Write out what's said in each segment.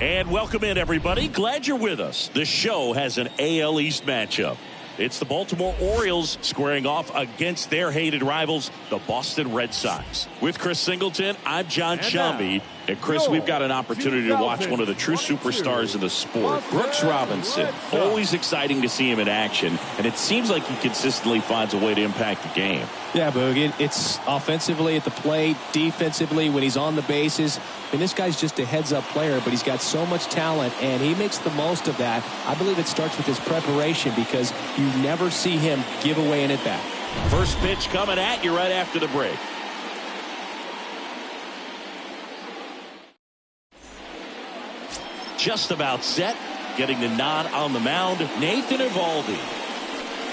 And welcome in, everybody. Glad you're with us. The show has an AL East matchup. It's the Baltimore Orioles squaring off against their hated rivals, the Boston Red Sox. With Chris Singleton, I'm John Shambi. And Chris, we've got an opportunity to watch one of the true superstars in the sport, Brooks Robinson. Always exciting to see him in action, and it seems like he consistently finds a way to impact the game. Yeah, Boog, it's offensively at the plate, defensively when he's on the bases. And this guy's just a heads-up player, but he's got so much talent, and he makes the most of that. I believe it starts with his preparation because you never see him give away an at-bat. First pitch coming at you right after the break. Just about set, getting the nod on the mound, Nathan Eovaldi.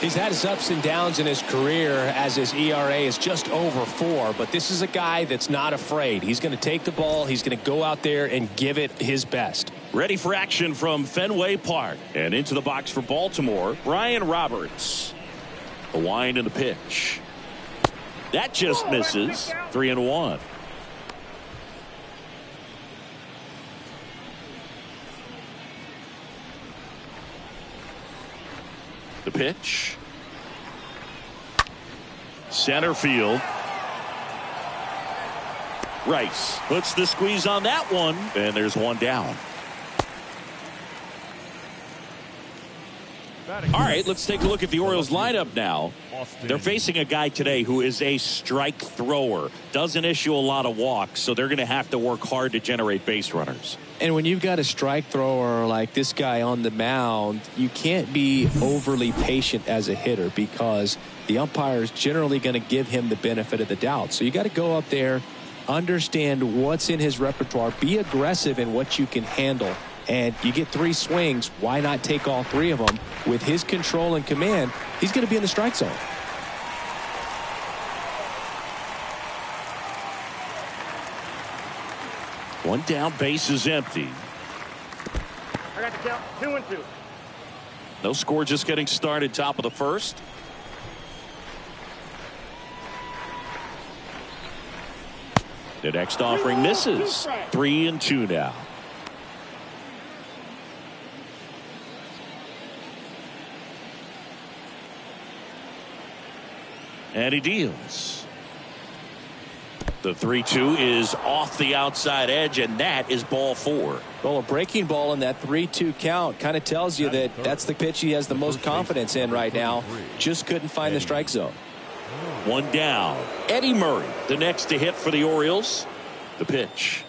He's had his ups and downs in his career as his ERA is just over 4, but this is a guy that's not afraid. He's going to take the ball, he's going to go out there and give it his best. Ready for action from Fenway Park, and into the box for Baltimore, Brian Roberts. The wind and the pitch. That just misses. 3-1. The pitch. Center field. Rice puts the squeeze on that one, and there's one down. All right, let's take a look at the Orioles lineup now. They're facing a guy today who is a strike thrower, doesn't issue a lot of walks, so they're going to have to work hard to generate base runners. And when you've got a strike thrower like this guy on the mound, you can't be overly patient as a hitter because the umpire is generally going to give him the benefit of the doubt. So you got to go up there, understand what's in his repertoire, be aggressive in what you can handle. And you get 3 swings, why not take all 3 of them? With his control and command, he's going to be in the strike zone. One down, base is empty. I got the count, 2-2. No score, just getting started, top of the first. The next offering misses. 3-2 now. And he deals. The 3-2 is off the outside edge, and that is ball 4. Well, a breaking ball in that 3-2 count kind of tells you that that's the pitch he has the most confidence in right now. Just couldn't find the strike zone. One down. Eddie Murray, the next to hit for the Orioles. The pitch.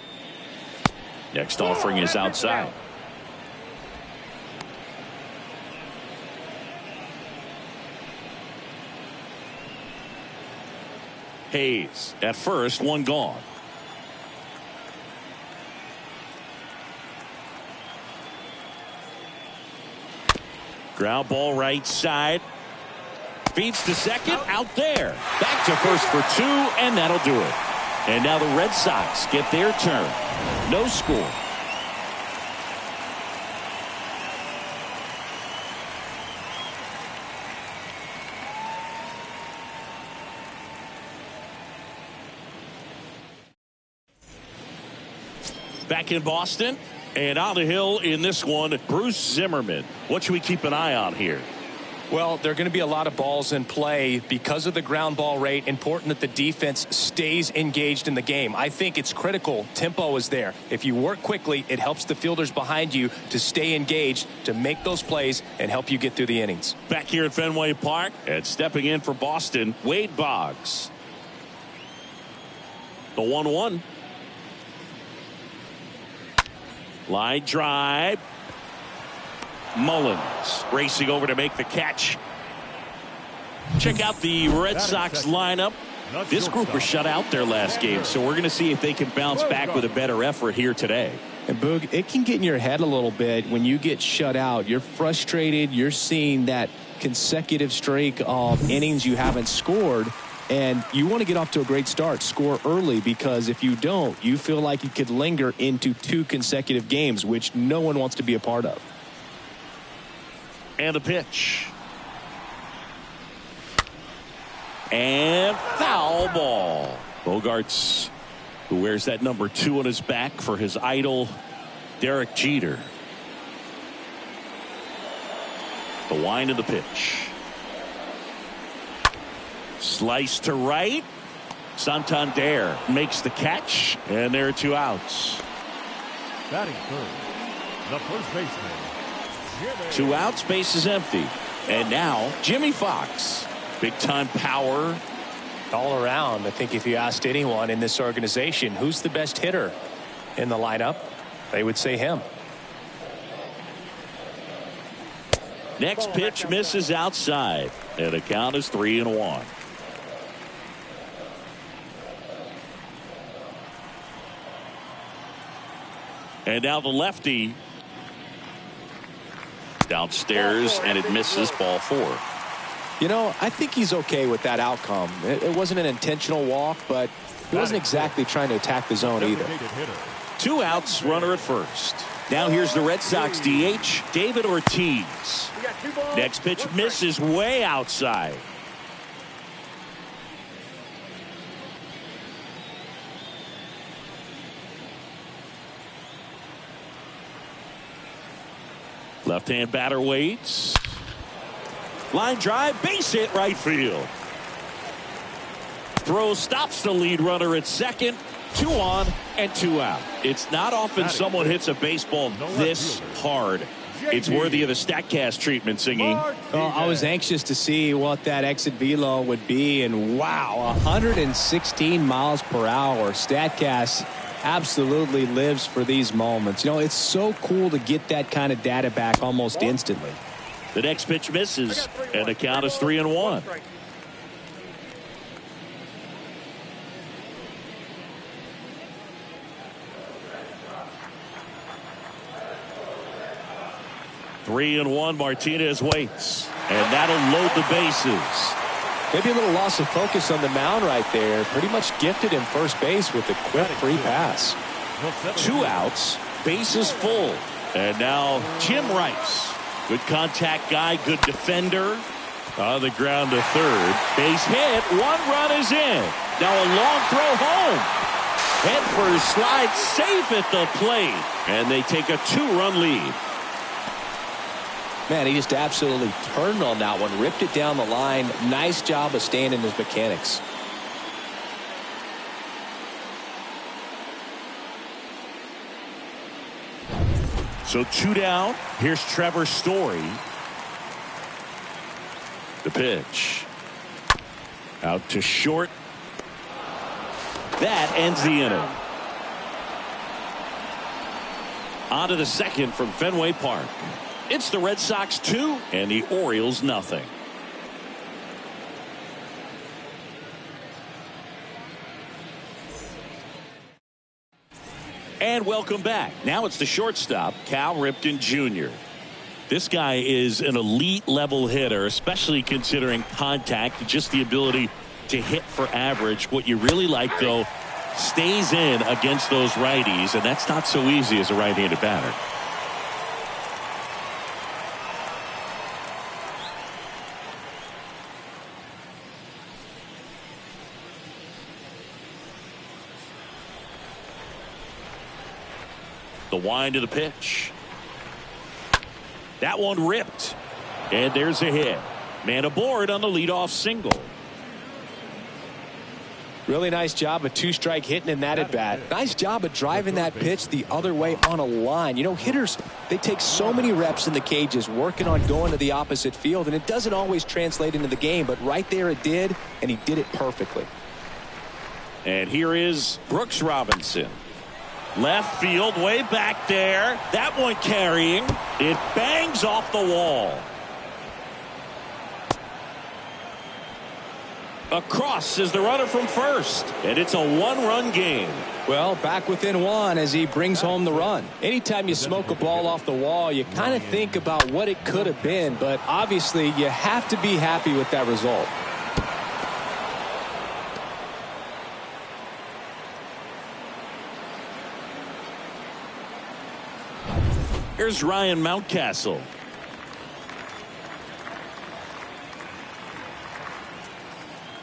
Next offering is outside. Hayes at first, one gone. Ground ball right side. Feeds to second, out there. Back to first for 2, and that'll do it. And now the Red Sox get their turn. No score. Back in Boston, and on the hill in this one, Bruce Zimmerman. What should we keep an eye on here? Well, there are going to be a lot of balls in play because of the ground ball rate. Important that the defense stays engaged in the game. I think it's critical. Tempo is there. If you work quickly, it helps the fielders behind you to stay engaged, to make those plays, and help you get through the innings. Back here at Fenway Park, and stepping in for Boston, Wade Boggs. The 1-1. Line drive. Mullins racing over to make the catch. Check out the Red Sox lineup. This group was shut out their last game, so we're going to see if they can bounce back with a better effort here today. And Boog, it can get in your head a little bit when you get shut out. You're frustrated. You're seeing that consecutive streak of innings you haven't scored. And you want to get off to a great start, score early, because if you don't, you feel like you could linger into 2 consecutive games, which no one wants to be a part of. And the pitch. And foul ball. Bogarts, who wears that number 2 on his back for his idol, Derek Jeter. The wind of the pitch. Slice to right. Santander makes the catch, and there are 2 outs. Batting third, the first baseman. 2 outs, base is empty. And now Jimmy Fox. Big time power. All around, I think if you asked anyone in this organization who's the best hitter in the lineup, they would say him. Next pitch misses outside, and the count is 3-1. And now the lefty downstairs, and it misses, ball 4. You know, I think he's okay with that outcome. It wasn't an intentional walk, but he wasn't exactly trying to attack the zone either. 2 outs, runner at first. Now here's the Red Sox DH, David Ortiz. Next pitch misses way outside. Left-hand batter waits. Line drive, base hit, right field. Throw stops the lead runner at second. 2 on and 2 out. It's not often someone hits a baseball this hard. It's worthy of the StatCast treatment, Singy. Well, I was anxious to see what that exit velo would be, and wow, 116 miles per hour. StatCast absolutely lives for these moments. You know, it's so cool to get that kind of data back almost instantly. The next pitch misses, and the count is 3-1. Three and one. Martinez waits, and that'll load the bases. Maybe a little loss of focus on the mound right there. Pretty much gifted in first base with a quick free pass. 2 outs, bases full, and now Jim Rice. Good contact guy, good defender. On the ground to third. Base hit. 1 run is in. Now a long throw home. Head first slide safe at the plate. And they take a 2-run lead. Man, he just absolutely turned on that one. Ripped it down the line. Nice job of staying in his mechanics. So 2 down. Here's Trevor Story. The pitch. Out to short. That ends the inning. On to the second from Fenway Park. It's the Red Sox 2 and the Orioles nothing. And welcome back. Now it's the shortstop, Cal Ripken Jr. This guy is an elite level hitter, especially considering contact, just the ability to hit for average. What you really like, though, stays in against those righties, and that's not so easy as a right-handed batter. The wind of the pitch. That one ripped. And there's a hit. Man aboard on the leadoff single. Really nice job of 2-strike hitting in that at bat. Nice job of driving that pitch the other way on a line. You know, hitters, they take so many reps in the cages working on going to the opposite field, and it doesn't always translate into the game, but right there it did, and he did it perfectly. And here is Brooks Robinson. Left field, way back there. That one carrying. It bangs off the wall. Across is the runner from first, and it's a 1-run game. Well, back within 1 as he brings home the run. Anytime you smoke a ball off the wall, you kind of think about what it could have been, but obviously you have to be happy with that result. Here's Ryan Mountcastle.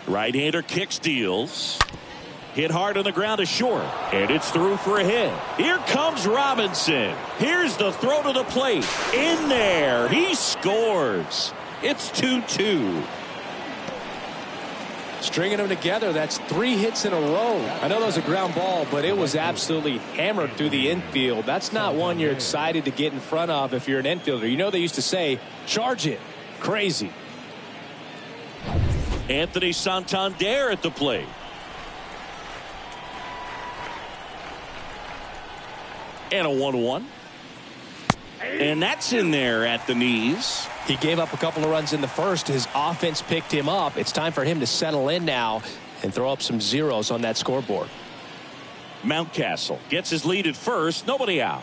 Right-hander kicks, deals. Hit hard on the ground to short. And it's through for a hit. Here comes Robinson. Here's the throw to the plate. In there. He scores. It's 2-2. Stringing them together, that's 3 hits in a row. I know that was a ground ball, but it was absolutely hammered through the infield. That's not one you're excited to get in front of if you're an infielder. You know they used to say, charge it. Crazy. Anthony Santander at the plate. And a 1-1. And that's in there at the knees. He gave up a couple of runs in the first. His offense picked him up. It's time for him to settle in now and throw up some zeros on that scoreboard. Mountcastle gets his lead at first. Nobody out.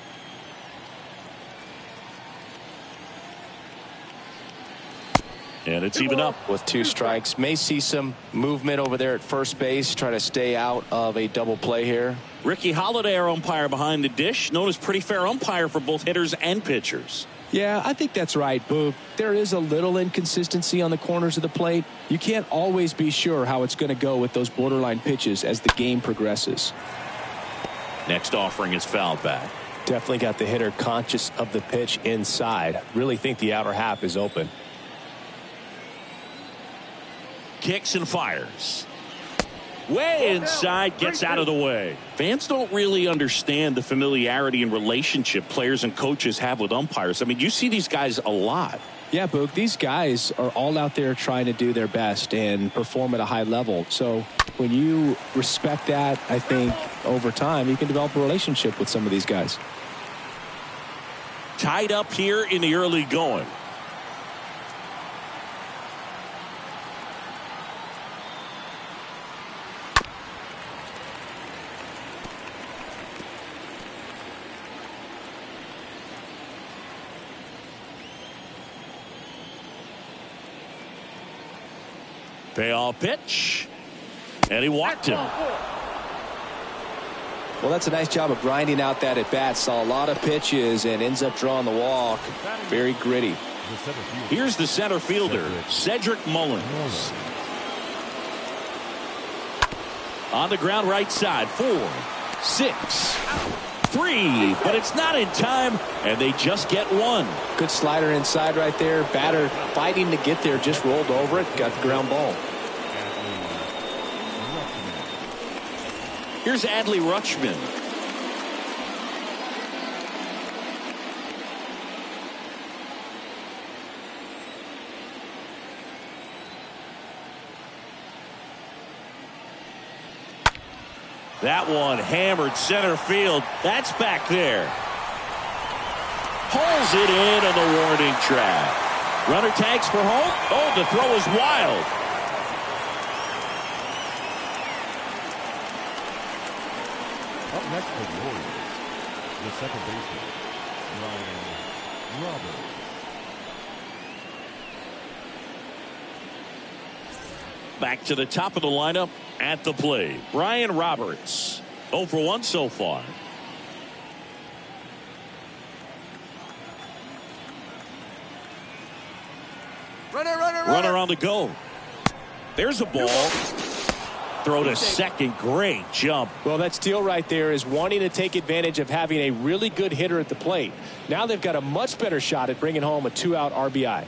And it's even up with 2 strikes. May see some movement over there at first base. Try to stay out of a double play here. Ricky Holiday, our umpire behind the dish, known as pretty fair umpire for both hitters and pitchers. Yeah, I think that's right, Boog. There is a little inconsistency on the corners of the plate. You can't always be sure how it's going to go with those borderline pitches as the game progresses. Next offering is fouled back. Definitely got the hitter conscious of the pitch inside. Really think the outer half is open. Kicks and fires. Way inside, gets out of the way. Fans don't really understand the familiarity and relationship players and coaches have with umpires. I mean, you see these guys a lot. Yeah, Boog, these guys are all out there trying to do their best and perform at a high level. So when you respect that, I think over time you can develop a relationship with some of these guys. Tied up here in the early going. Payoff pitch. And he walked him. Well, that's a nice job of grinding out that at bat. Saw a lot of pitches and ends up drawing the walk. Very gritty. Here's the center fielder, Cedric Mullins. On the ground right side. 4, 6, 3. But it's not in time. And they just get 1. Good slider inside right there. Batter fighting to get there. Just rolled over it. Got the ground ball. Here's Adley Rutschman. That one hammered center field. That's back there. Pulls it in on the warning track. Runner tags for home. Oh, the throw is wild. Up next for the Orioles, the second baseman, Brian Roberts. Back to the top of the lineup at the plate. Brian Roberts. 0 for 1 so far. Runner on the go. There's a ball. Throw to second. Great jump. Well, that steal right there is wanting to take advantage of having a really good hitter at the plate. Now they've got a much better shot at bringing home a 2-out RBI.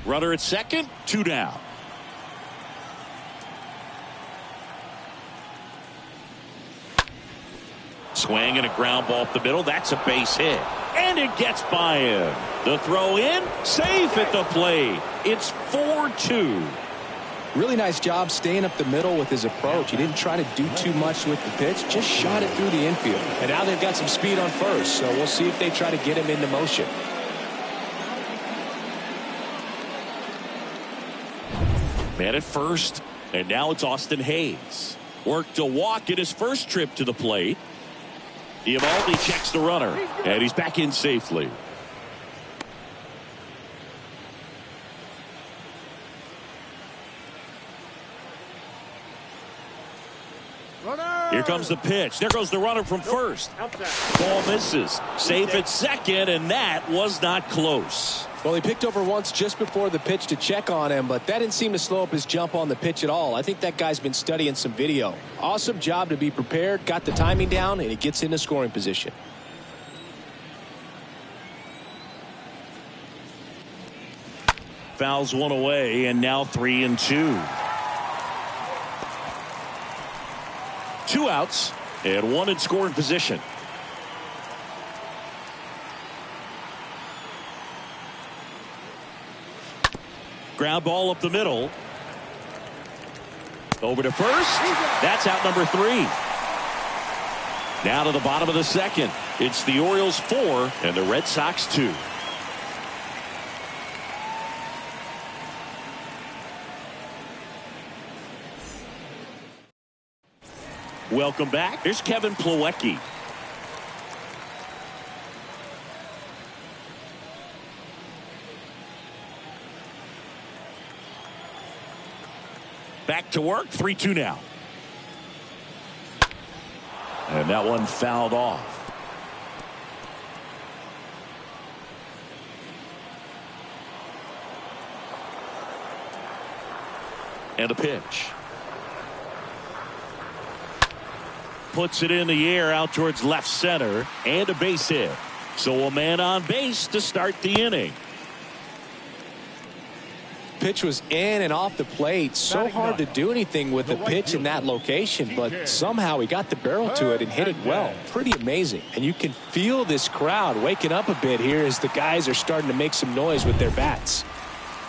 Runner at second. 2 down. Swing and a ground ball up the middle. That's a base hit. And it gets by him. The throw in. Safe at the plate. It's 4-2. Really nice job staying up the middle with his approach. He didn't try to do too much with the pitch. Just shot it through the infield. And now they've got some speed on first. So we'll see if they try to get him into motion. Man at first. And now it's Austin Hayes. Worked a walk in his first trip to the plate. Eovaldi checks the runner. And he's back in safely. Here comes the pitch. There goes the runner from first. Ball misses. Safe at second, and that was not close. Well, he picked over once just before the pitch to check on him, but that didn't seem to slow up his jump on the pitch at all. I think that guy's been studying some video. Awesome job to be prepared, got the timing down, and he gets into scoring position. Fouls one away, and now 3-2. 2 outs, and 1 in scoring position. Ground ball up the middle. Over to first. That's out number 3. Now to the bottom of the second. It's the Orioles 4 and the Red Sox 2. Welcome back. Here's Kevin Plawecki. Back to work. 3-2 now. And that one fouled off. And a pitch. Puts it in the air out towards left center. And a base hit. So a man on base to start the inning. Pitch was in and off the plate. So hard to do anything with the pitch in that location, but somehow he got the barrel to it and hit it well. Pretty amazing. And you can feel this crowd waking up a bit here as the guys are starting to make some noise with their bats.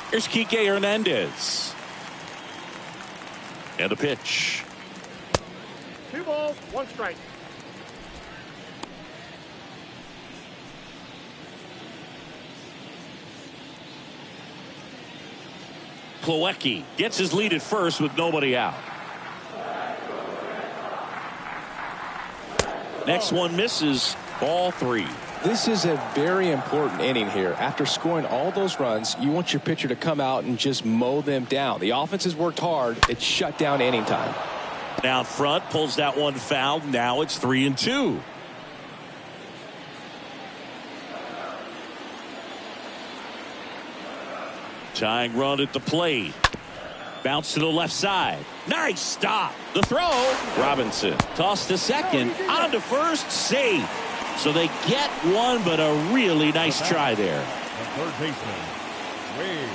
Here's Kike Hernandez. And a pitch. 2 balls, 1 strike. Plawecki gets his lead at first with nobody out. Next one misses. Ball 3. This is a very important inning here. After scoring all those runs, you want your pitcher to come out and just mow them down. The offense has worked hard. It's shut down inning time. Down front, pulls that one foul. Now it's 3-2. Tying run at the plate. Bounce to the left side. Nice stop. The throw. Robinson tossed to second. On to first. Safe. So they get one, but a really nice try there. The third baseman, Wade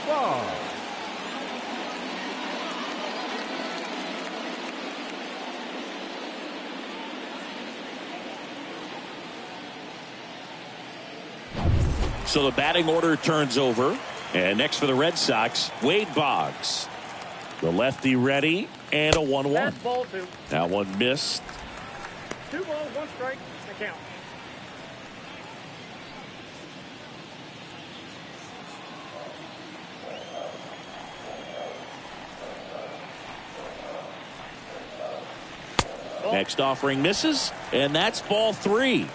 Boggs. So the batting order turns over. And next for the Red Sox, Wade Boggs. The lefty ready, and a 1-1. That's ball 2. That one missed. 2 balls, 1 strike. The count. Next offering misses, and that's ball 3.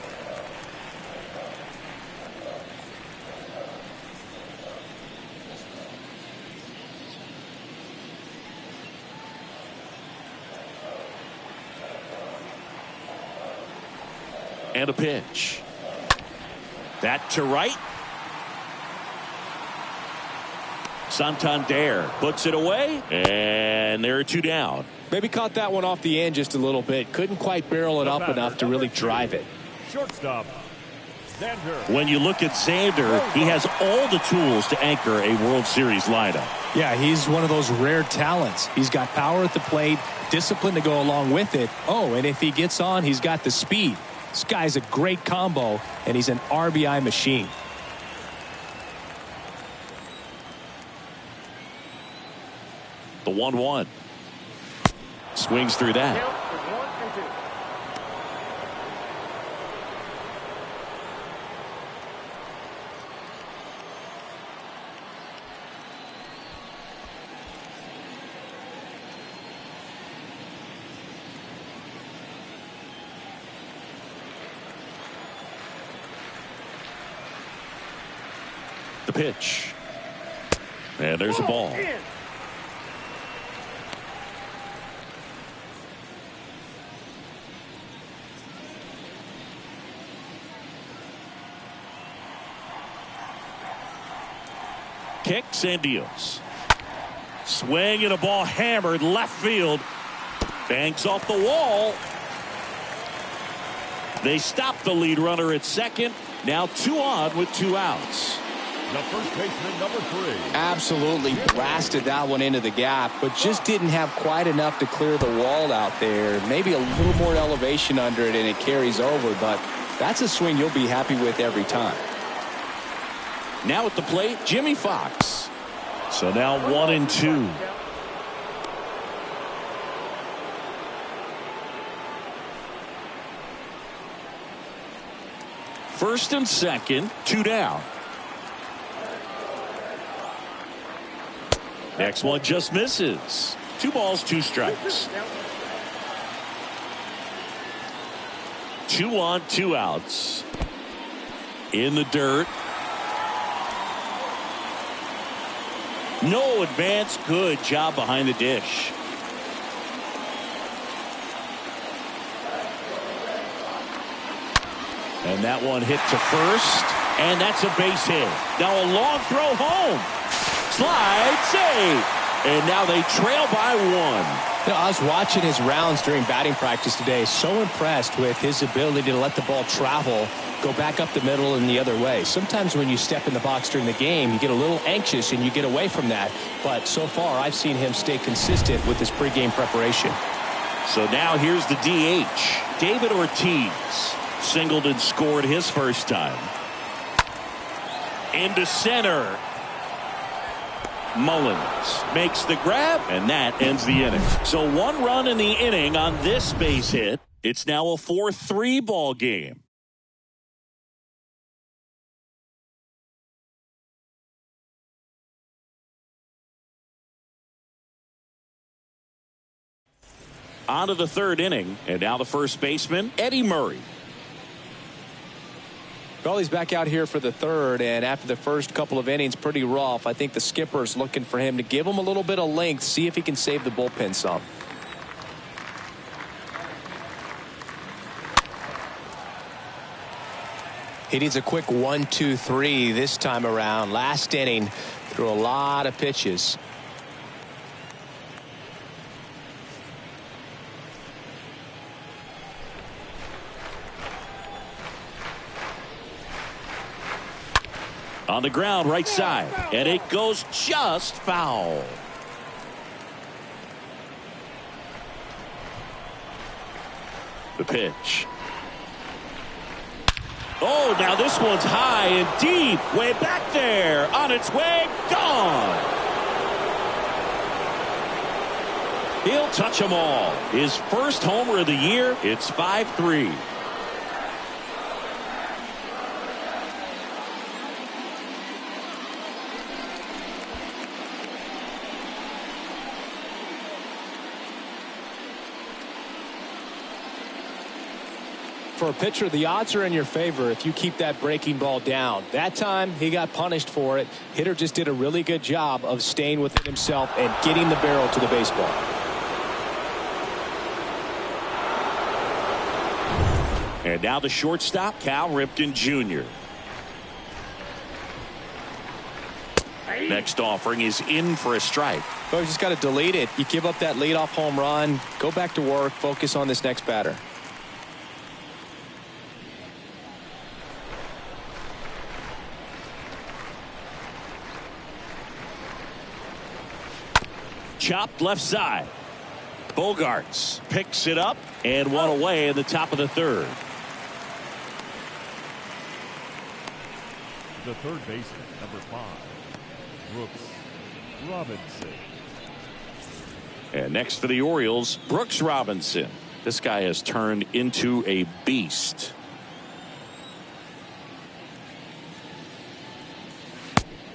And a pitch. That to right. Santander puts it away, and there are 2 down. Maybe caught that one off the end just a little bit. Couldn't quite barrel it up enough to really drive it. Shortstop, Xander. When you look at Xander, he has all the tools to anchor a World Series lineup. Yeah, he's one of those rare talents. He's got power at the plate, discipline to go along with it. Oh, and if he gets on, he's got the speed. This guy's a great combo, and he's an RBI machine. The 1-1. Swings through that. Count is 1 and 2. The pitch. And there's a ball. In. kicks and deals. Swing and a ball hammered left field. Banks off the wall. They stop the lead runner at second. Now 2 on with 2 outs. The first baseman, number 3. Absolutely blasted that one into the gap, but just didn't have quite enough to clear the wall out there. Maybe a little more elevation under it and it carries over, but that's a swing you'll be happy with every time. Now at the plate, Jimmy Fox. So now 1-2. First and second, 2 down. Next one just misses. 2 balls, 2 strikes. 2 on, 2 outs. In the dirt. No advance. Good job behind the dish. And that one hit to first. And that's a base hit. Now a long throw home. Slide, save. And now they trail by 1. You know, I was watching his rounds during batting practice today. So impressed with his ability to let the ball travel, go back up the middle and the other way. Sometimes when you step in the box during the game, you get a little anxious and you get away from that. But so far, I've seen him stay consistent with his pregame preparation. So now here's the DH, David Ortiz. Singled and scored his first time. Into center. Mullins makes the grab, and that ends the inning. So 1 run in the inning on this base hit. It's now a 4-3 ball game. On to the 3rd inning, and now the first baseman, Eddie Murray. Well, he's back out here for the 3rd, and after the first couple of innings, pretty rough. I think the skipper's looking for him to give him a little bit of length, see if he can save the bullpen some. He needs a quick 1-2-3 this time around. Last inning, threw a lot of pitches. On the ground, right side, and it goes just foul. The pitch. Oh, now this one's high and deep, way back there, on its way, gone. He'll touch them all. His first homer of the year. It's 5-3. For a pitcher, the odds are in your favor if you keep that breaking ball down. That time, he got punished for it. Hitter just did a really good job of staying within himself and getting the barrel to the baseball. And now the shortstop, Cal Ripken Jr. Next offering is in for a strike. But you just got to delete it. You give up that leadoff home run, go back to work, focus on this next batter. Chopped left side. Bogarts picks it up and 1 away in the top of the 3rd. The 3rd baseman, number 5, Brooks Robinson. And next for the Orioles, Brooks Robinson. This guy has turned into a beast.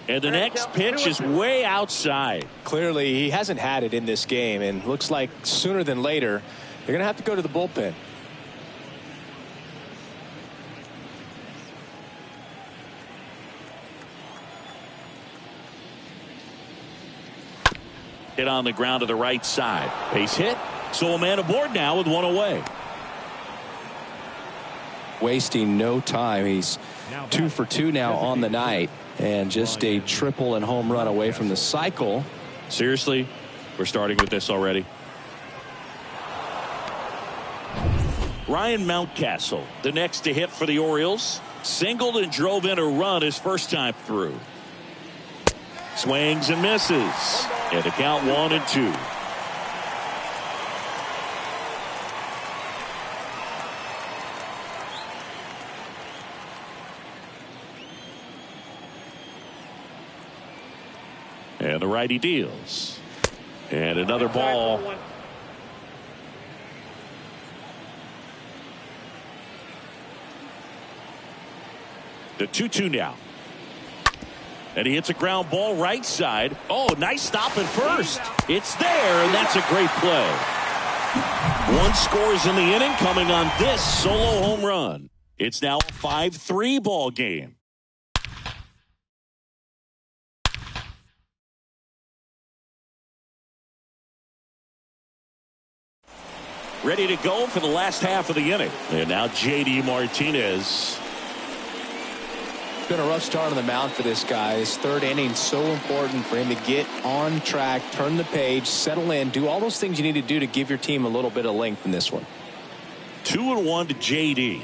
And the next pitch is way outside. Clearly, he hasn't had it in this game, and looks like sooner than later, they're going to have to go to the bullpen. Hit on the ground to the right side. Base hit. So a man aboard now with 1 away. Wasting no time. He's 2 for 2 now on the night. And just a triple and home run away from the cycle. Seriously, we're starting with this already. Ryan Mountcastle, the next to hit for the Orioles. Singled and drove in a run his first time through. Swings and misses. And the count 1-2. And the righty deals. And another ball. The 2-2 now. And he hits a ground ball right side. Oh, nice stop at first. It's there, and that's a great play. One scores in the inning coming on this solo home run. It's now a 5-3 ball game. Ready to go for the last half of the inning. And now J.D. Martinez. Been a rough start on the mound for this guy. His third inning, so important for him to get on track, turn the page, settle in, do all those things you need to do to give your team a little bit of length in this one. 2-1 to J.D.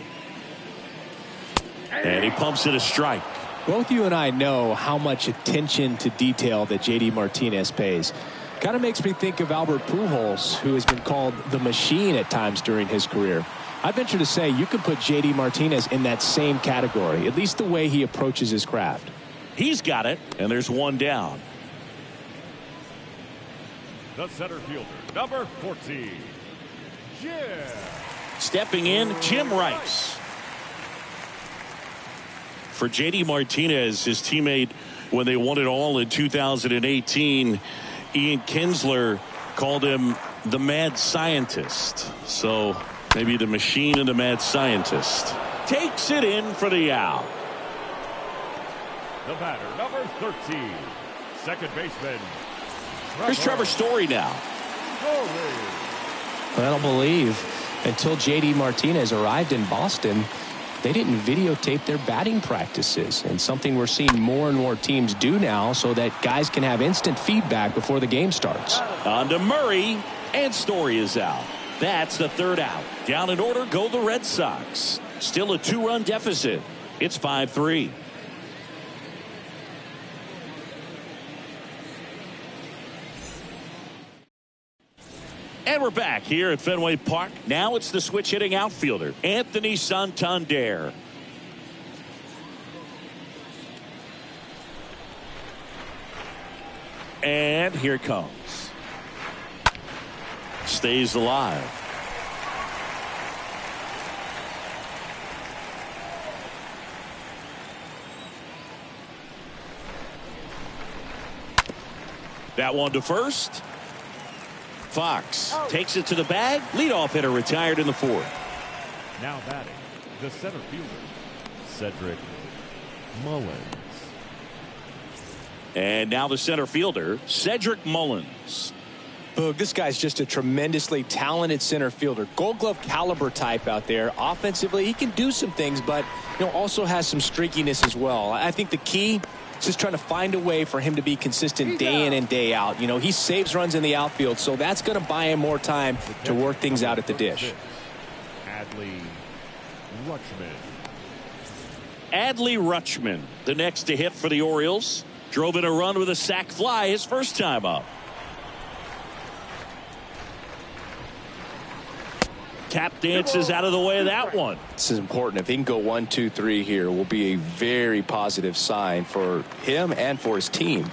And he pumps it a strike. Both you and I know how much attention to detail that J.D. Martinez pays. Kind of makes me think of Albert Pujols, who has been called the machine at times during his career. I venture to say you could put J.D. Martinez in that same category, at least the way he approaches his craft. He's got it, and there's one down. The center fielder, number 14, Jim. Stepping in, Jim Rice. For J.D. Martinez, his teammate, when they won it all in 2018, Ian Kinsler called him the mad scientist. So maybe the machine and the mad scientist. Takes it in for the out. The batter, number 13, second baseman. Here's Trevor Story now. I don't believe until J.D. Martinez arrived in Boston, they didn't videotape their batting practices, and something we're seeing more and more teams do now so that guys can have instant feedback before the game starts. On to Murray, and Story is out. That's the third out. Down in order go the Red Sox. Still a 2-run deficit. It's 5-3. And we're back here at Fenway Park. Now it's the switch hitting outfielder, Anthony Santander. And here it comes. Stays alive. That one to first. Fox takes it to the bag. Leadoff hitter retired in the fourth. Now batting, the center fielder, Cedric Mullins. And now the center fielder, Cedric Mullins. Boog, this guy's just a tremendously talented center fielder. Gold Glove caliber type out there. Offensively, he can do some things, but also has some streakiness as well. I think the key is just trying to find a way for him to be consistent day in and day out. He saves runs in the outfield, so that's going to buy him more time to work things out at the dish. Adley Rutschman, the next to hit for the Orioles. Drove in a run with a sac fly his first time up. Cap dances out of the way of that one. This is important. If he can go 1, 2, 3 here, will be a very positive sign for him and for his team.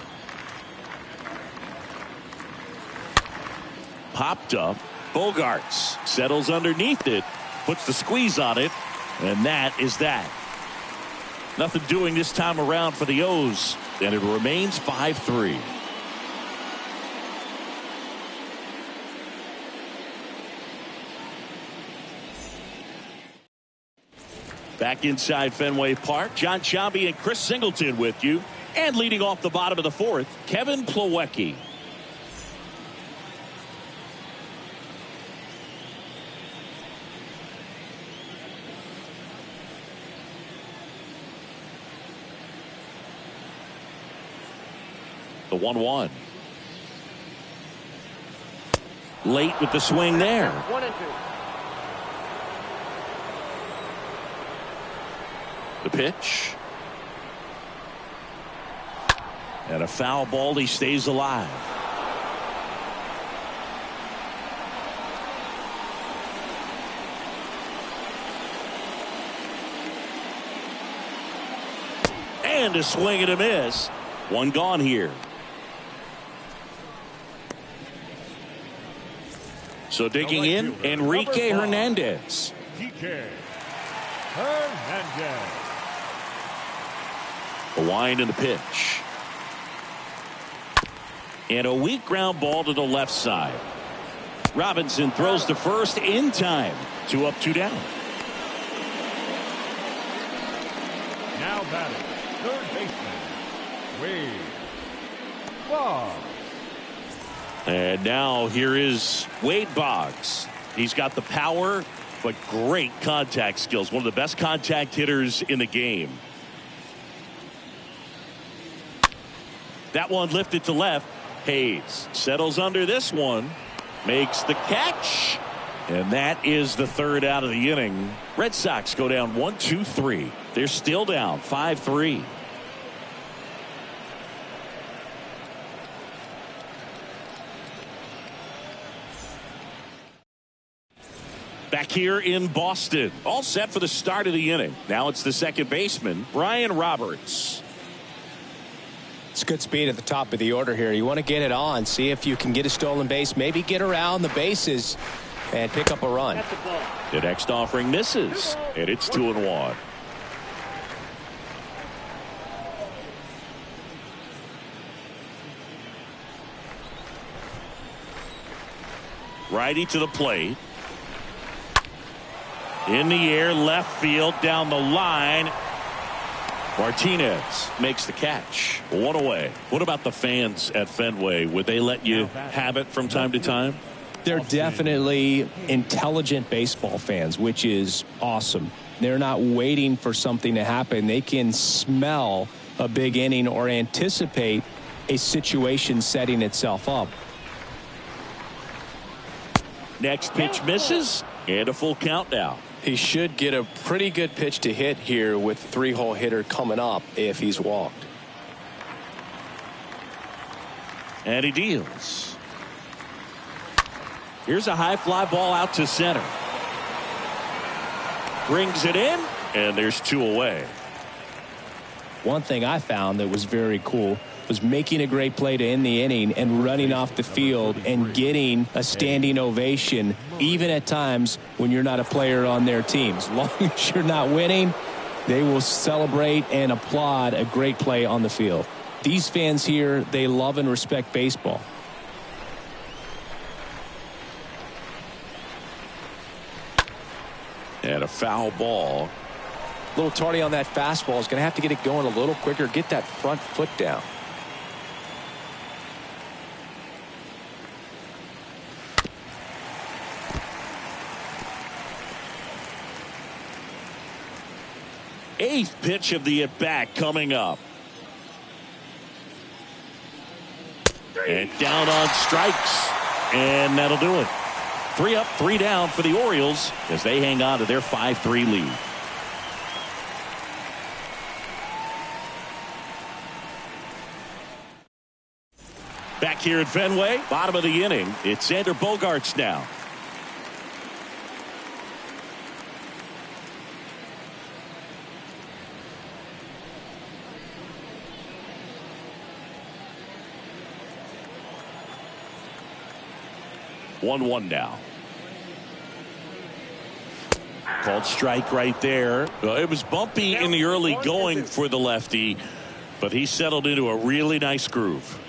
Popped up. Bogarts settles underneath it, puts the squeeze on it, and that is that. Nothing doing this time around for the O's, and it remains 5-3. Back inside Fenway Park, John Sciambi and Chris Singleton with you. And leading off the bottom of the fourth, Kevin Plawecki. The 1-1. Late with the swing there. 1-2. The pitch. And a foul ball. He stays alive. And a swing and a miss. One gone here. So digging in, Enrique Hernandez. DK Hernandez. A wind in the pitch. And a weak ground ball to the left side. Robinson throws to first in time. 2 up, 2 down. Now batting, third baseman, Wade Boggs. And now here is Wade Boggs. He's got the power, but great contact skills. One of the best contact hitters in the game. That one lifted to left. Hayes settles under this one. Makes the catch. And that is the third out of the inning. Red Sox go down 1-2-3. They're still down 5-3. Back here in Boston. All set for the start of the inning. Now it's the second baseman, Brian Roberts. It's good speed at the top of the order here. You want to get it on, see if you can get a stolen base, maybe get around the bases and pick up a run. That's the ball. The next offering misses, and it's 2-1. Righty to the plate. In the air, left field, down the line. Martinez makes the catch. 1 away. What about the fans at Fenway? Would they let you have it from time to time? They're definitely intelligent baseball fans, which is awesome. They're not waiting for something to happen. They can smell a big inning or anticipate a situation setting itself up. Next pitch misses, and a full count now. He should get a pretty good pitch to hit here with the 3-hole hitter coming up if he's walked. And he deals. Here's a high fly ball out to center. Brings it in, and there's 2 away. One thing I found that was very cool was making a great play to end the inning and running off the field and getting a standing ovation, even at times when you're not a player on their team. As long as you're not winning, they will celebrate and applaud a great play on the field. These fans here, they love and respect baseball. And a foul ball. A little tardy on that fastball. Is going to have to get it going a little quicker, get that front foot down. Eighth pitch of the at-bat coming up. And down on strikes. And that'll do it. 3 up, 3 down for the Orioles as they hang on to their 5-3 lead. Back here at Fenway, bottom of the inning, it's Xander Bogaerts now. One now. Called strike right there. It was bumpy in the early going for the lefty, but he settled into a really nice groove.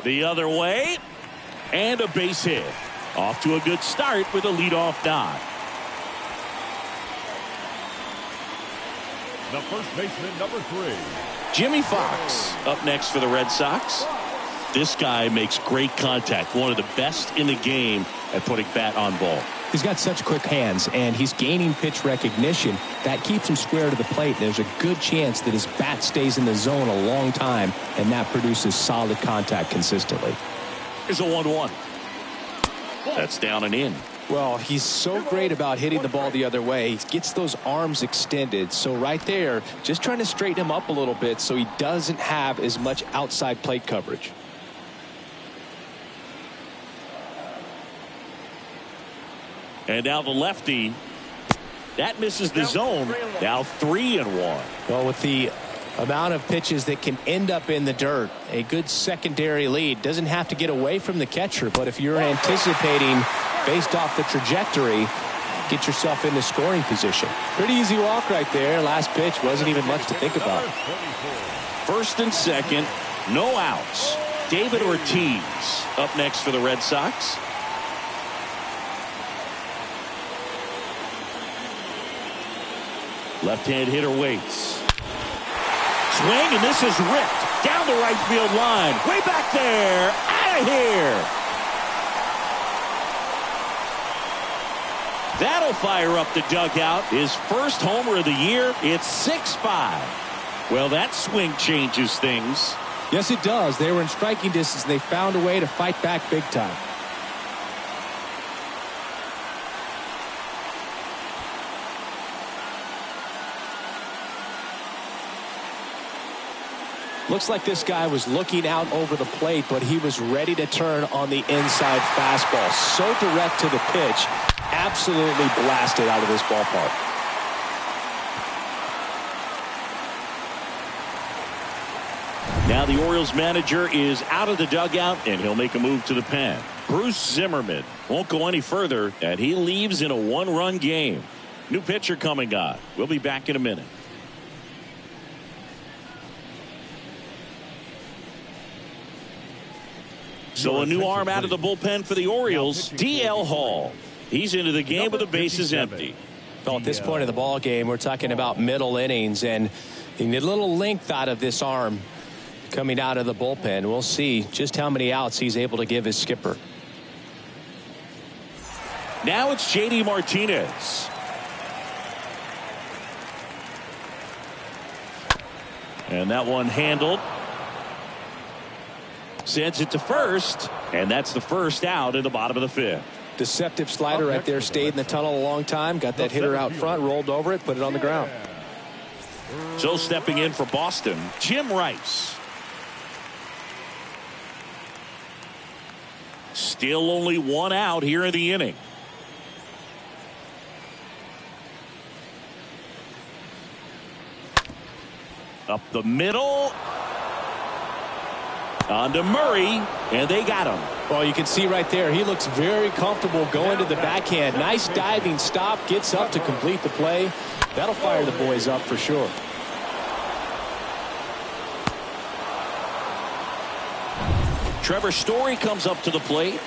The other way, and a base hit. Off to a good start with a leadoff nod. The first baseman, number 3. Jimmy Fox up next for the Red Sox. This guy makes great contact. One of the best in the game at putting bat on ball. He's got such quick hands, and he's gaining pitch recognition. That keeps him square to the plate. There's a good chance that his bat stays in the zone a long time, and that produces solid contact consistently. Here's a 1-1. That's down and in. Well, he's so great about hitting the ball the other way. He gets those arms extended. So right there, just trying to straighten him up a little bit so he doesn't have as much outside plate coverage. And now the lefty. That misses the zone. Now 3-1. Well, with the amount of pitches that can end up in the dirt, a good secondary lead. Doesn't have to get away from the catcher, but if you're anticipating based off the trajectory, get yourself into scoring position. Pretty easy walk right there. Last pitch wasn't even much to think about. First and second, no outs. David Ortiz up next for the Red Sox. Left-hand hitter waits. Swing, and this is ripped down the right field line. Way back there. Out of here. That'll fire up the dugout. His first homer of the year. It's 6-5. Well, that swing changes things. Yes, it does. They were in striking distance. They found a way to fight back big time. Looks like this guy was looking out over the plate, but he was ready to turn on the inside fastball. So direct to the pitch. Absolutely blasted out of this ballpark. Now the Orioles manager is out of the dugout, and he'll make a move to the pen. Bruce Zimmerman won't go any further, and he leaves in a one-run game. New pitcher coming on. We'll be back in a minute. So a new arm out of the bullpen for the Orioles, DL Hall. He's into the game with the bases empty. Well, at this point of the ball game, we're talking about middle innings, and you need a little length out of this arm coming out of the bullpen. We'll see just how many outs he's able to give his skipper. Now it's J.D. Martinez. And that one handled. Sends it to first, and that's the first out in the bottom of the fifth. Deceptive slider right there. Stayed in the tunnel a long time. Got that hitter out front, rolled over it, put it on the ground. So stepping in for Boston, Jim Rice. Still only one out here in the inning. Up the middle. On to Murray, and they got him. Well, you can see right there, he looks very comfortable going to the backhand. Nice diving stop, gets up to complete the play. That'll fire the boys up for sure. Trevor Story comes up to the plate.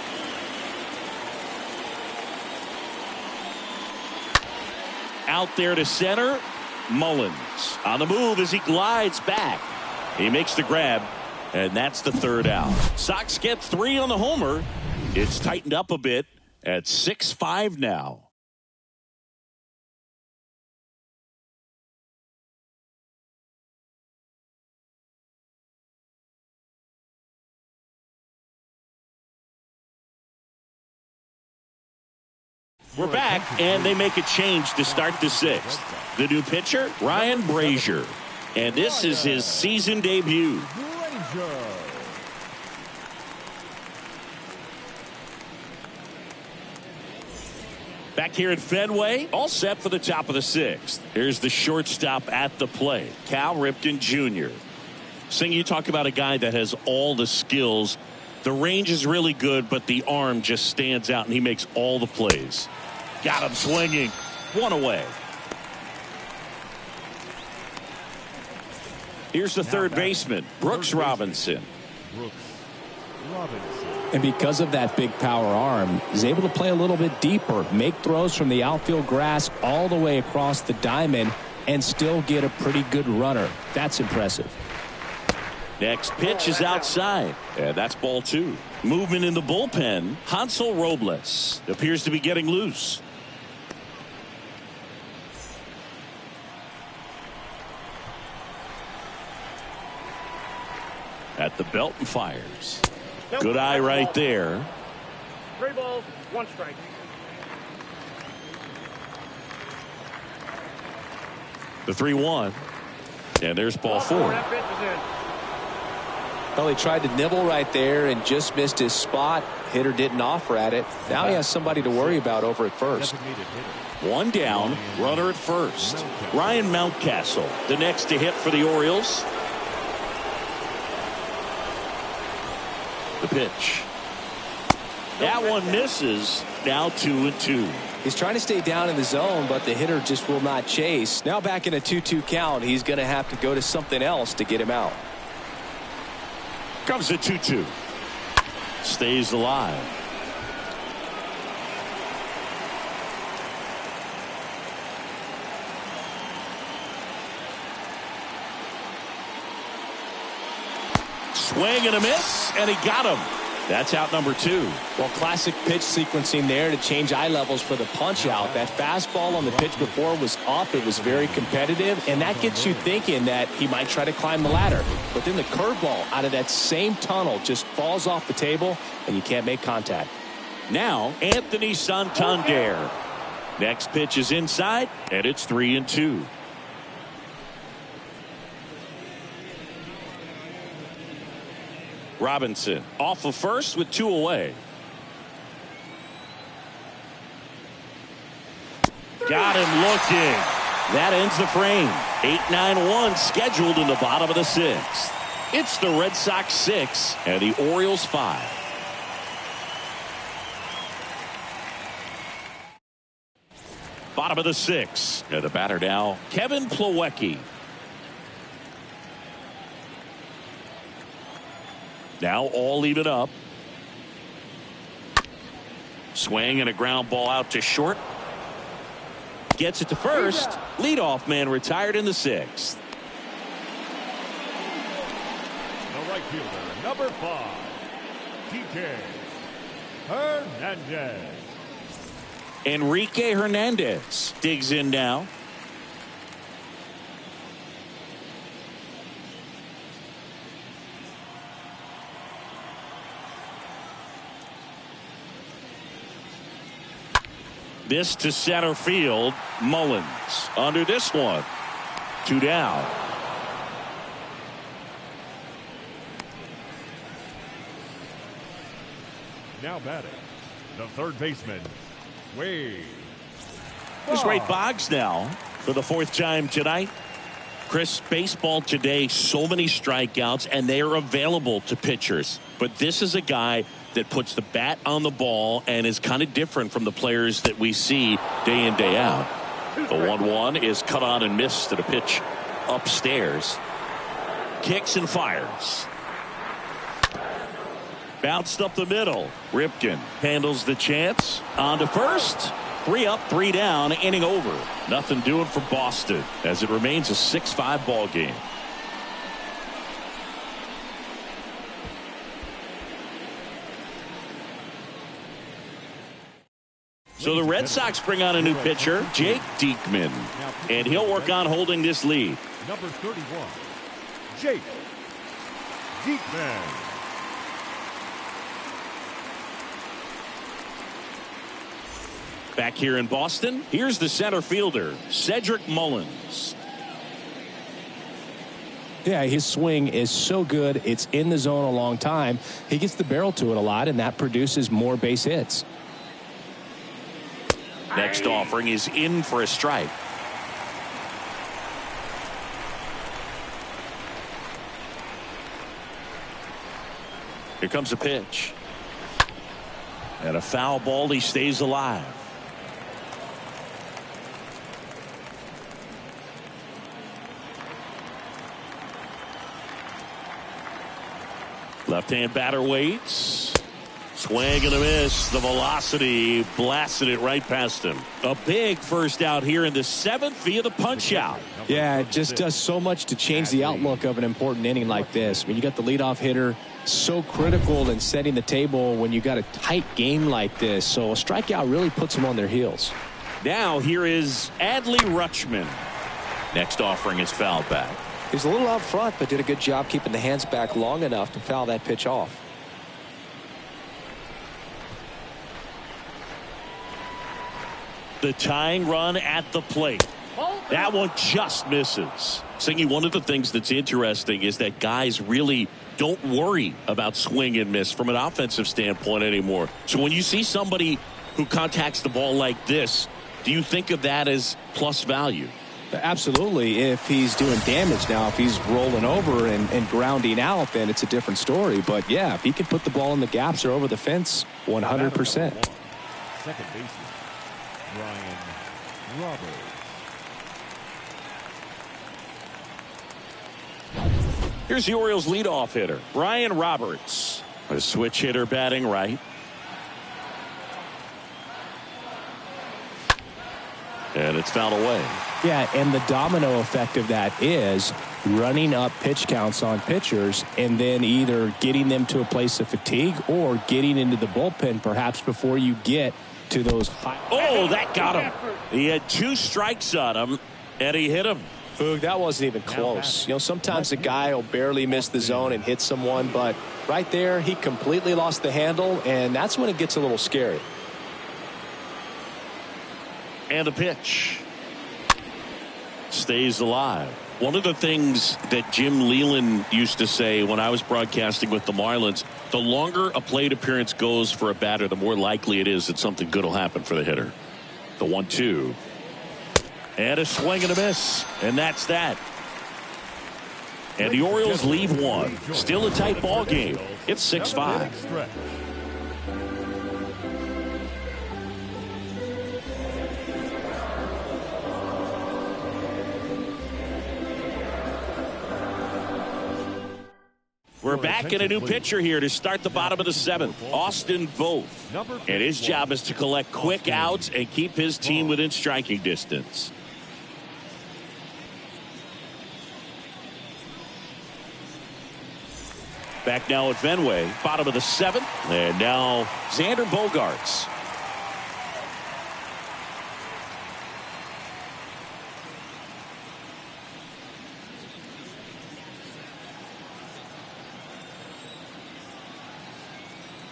Out there to center. Mullins on the move as he glides back. He makes the grab. And that's the third out. Sox get 3 on the homer. It's tightened up a bit at 6-5 now. We're back, and they make a change to start the 6th. The new pitcher, Ryan Brazier. And this is his season debut. Back here at Fenway, all set for the top of the 6th. Here's the shortstop at the plate, Cal Ripken Jr. Sing, you talk about a guy that has all the skills. The range is really good, but the arm just stands out, and he makes all the plays. Got him swinging. One away. Here's the third baseman, Brooks Robinson. And because of that big power arm, he's able to play a little bit deeper, make throws from the outfield grass all the way across the diamond, and still get a pretty good runner. That's impressive. Next pitch is outside, and that's ball 2. Movement in the bullpen. Hansel Robles appears to be getting loose. At the belt and fires. Good eye right there. 3 balls, 1 strike. The 3-1. And there's ball 4. That pitch is in. Well, he tried to nibble right there and just missed his spot. Hitter didn't offer at it. Now he has somebody to worry about over at first. 1 down, runner at first. Ryan Mountcastle, the next to hit for the Orioles. The pitch. That one misses. Now 2-2. He's trying to stay down in the zone, but the hitter just will not chase. Now back in a 2-2 count, he's going to have to go to something else to get him out. Comes the 2-2. Stays alive. Swing and a miss, and he got him. That's out number 2. Well, classic pitch sequencing there to change eye levels for the punch out. That fastball on the pitch before was up. It was very competitive, and that gets you thinking that he might try to climb the ladder. But then the curveball out of that same tunnel just falls off the table, and you can't make contact. Now, Anthony Santander. Next pitch is inside, and it's 3-2. Robinson off of first with 2 away. Got him looking. That ends the frame. 8-9-1 scheduled in the bottom of the 6th. It's the Red Sox 6 and the Orioles 5. Bottom of the 6th. And the batter now, Kevin Plawecki. Now all even up. Swing and a ground ball out to short. Gets it to first. Leadoff man retired in the 6th. The right fielder, number 5, TK Hernandez. Enrique Hernandez digs in now. This to center field. Mullins under this one. 2 down. Now batting, the third baseman, Wade. There's Ray Boggs now for the 4th time tonight. Chris, baseball today, so many strikeouts, and they are available to pitchers. But this is a guy that puts the bat on the ball and is kind of different from the players that we see day in, day out. The 1-1 is cut on and missed to the pitch upstairs. Kicks and fires. Bounced up the middle. Ripken handles the chance. On to first. 3 up, 3 down, inning over. Nothing doing for Boston as it remains a 6-5 ball game. So the Red Sox bring on a new pitcher, Jake Diekman, and he'll work on holding this lead. Number 31, Jake Diekman. Back here in Boston, here's the center fielder, Cedric Mullins. Yeah, his swing is so good. It's in the zone a long time. He gets the barrel to it a lot, and that produces more base hits. Next offering is in for a strike. Here comes a pitch. And a foul ball. He stays alive. Left-hand batter waits. Swing and a miss. The velocity blasted it right past him. A big first out here in the 7th via the punch out. Yeah, it just does so much to change the outlook of an important inning like this. I mean, you got the leadoff hitter, so critical in setting the table when you got a tight game like this. So a strikeout really puts them on their heels. Now here is Adley Rutschman. Next offering is fouled back. He's a little out front, but did a good job keeping the hands back long enough to foul that pitch off. The tying run at the plate. That one just misses. Singy, one of the things that's interesting is that guys really don't worry about swing and miss from an offensive standpoint anymore. So when you see somebody who contacts the ball like this, do you think of that as plus value? Absolutely. If he's doing damage now, if he's rolling over and grounding out, then it's a different story. But yeah, if he can put the ball in the gaps or over the fence, 100%. Second baseman, Ryan Roberts. Here's the Orioles leadoff hitter, Ryan Roberts. A switch hitter batting right. And it's fouled away. Yeah, and the domino effect of that is running up pitch counts on pitchers and then either getting them to a place of fatigue or getting into the bullpen perhaps before you get to those high. Oh, that got him. He had 2 strikes on him, and he hit him. Foog, that wasn't even close. You know, sometimes a guy will barely miss the zone and hit someone, but right there, he completely lost the handle, and that's when it gets a little scary. And a pitch. Stays alive. One of the things that Jim Leland used to say when I was broadcasting with the Marlins, the longer a plate appearance goes for a batter, the more likely it is that something good will happen for the hitter. The 1-2. And a swing and a miss. And that's that. And the Orioles leave one. Still a tight ball game. It's 6-5. We're back in a new pitcher here to start the bottom of the 7th. Austin Voth. And his job is to collect quick outs and keep his team within striking distance. Back now at Fenway, bottom of the 7th. And now Xander Bogaerts.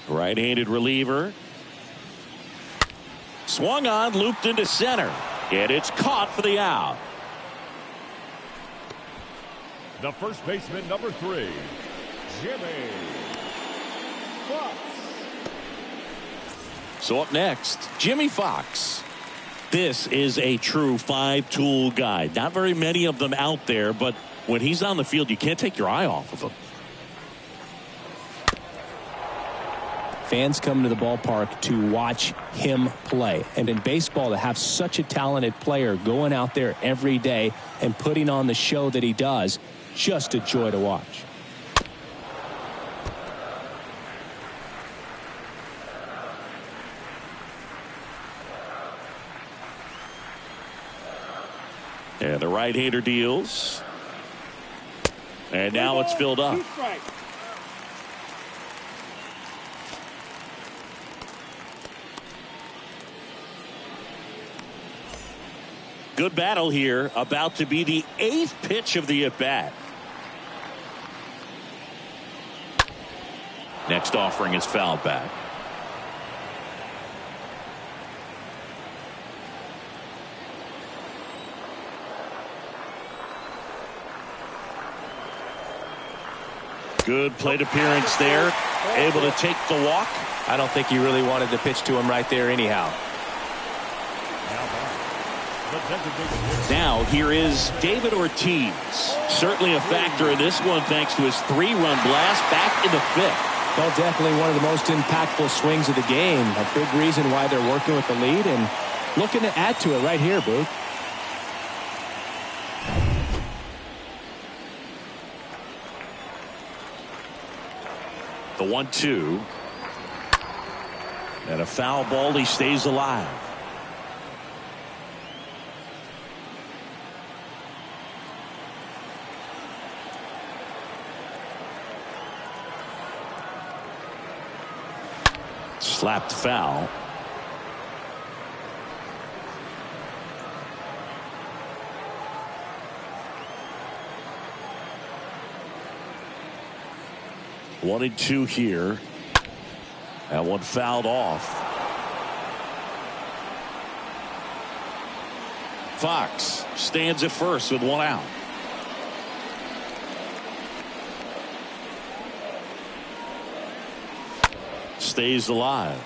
Right-handed reliever. Swung on, looped into center. And it's caught for the out. The first baseman, number 3, Jimmy Fox. So up next, Jimmy Fox. This is a true 5-tool guy. Not very many of them out there, but when he's on the field, you can't take your eye off of him. Fans come to the ballpark to watch him play. And in baseball, to have such a talented player going out there every day and putting on the show that he does, just a joy to watch. And the right-hander deals. And now it's filled up. Good battle here, about to be the 8th pitch of the at-bat. Next offering is fouled back. Good plate appearance there. Able to take the walk. I don't think he really wanted to pitch to him right there anyhow. Now here is David Ortiz. Certainly a factor in this one thanks to his 3-run blast back in the 5th. Well, definitely one of the most impactful swings of the game. A big reason why they're working with the lead and looking to add to it right here, Booth. The 1-2. And a foul ball. He stays alive. Slapped foul. One and two here. That one fouled off. Fox stands at first with one out. Stays alive.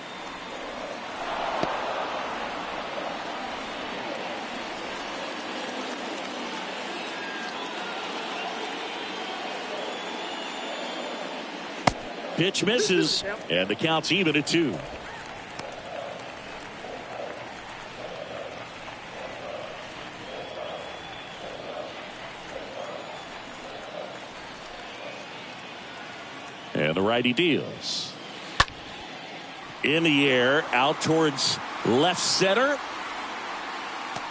Pitch misses, and the count's even at 2. And the righty deals. In the air, out towards left center.